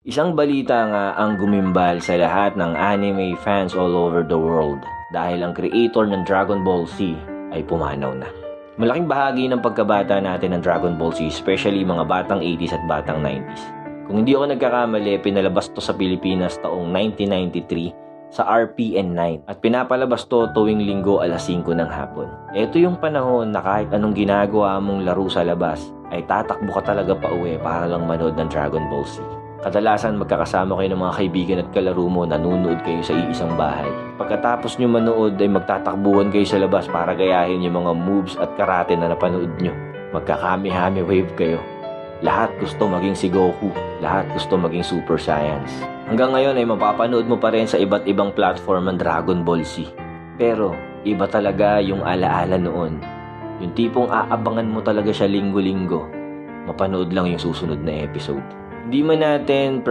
Isang balita nga ang gumimbal sa lahat ng anime fans all over the world dahil ang creator ng Dragon Ball Z ay pumanaw na. Malaking bahagi ng pagkabata natin ng Dragon Ball Z, especially mga batang 80s at batang 90s. Kung hindi ako nagkakamali, pinalabas to sa Pilipinas taong 1993 sa RPN9 at pinapalabas to tuwing linggo alas 5 ng hapon. Ito yung panahon na kahit anong ginagawa mong laro sa labas ay tatakbo ka talaga pa uwi para lang manood ng Dragon Ball Z. Kadalasan magkakasama kayo ng mga kaibigan at kalaro mo, nanonood kayo sa iisang bahay. Pagkatapos nyo manood ay magtatakbuhan kayo sa labas para gayahin yung mga moves at karate na napanood nyo. Magkakamihami wave kayo. Lahat gusto maging si Goku, lahat gusto maging Super Saiyans. Hanggang ngayon ay mapapanood mo pa rin sa iba't ibang platform ang Dragon Ball Z. Pero iba talaga yung alaala noon. Yung tipong aabangan mo talaga siya linggo-linggo. Mapanood lang yung susunod na episode. Hindi man natin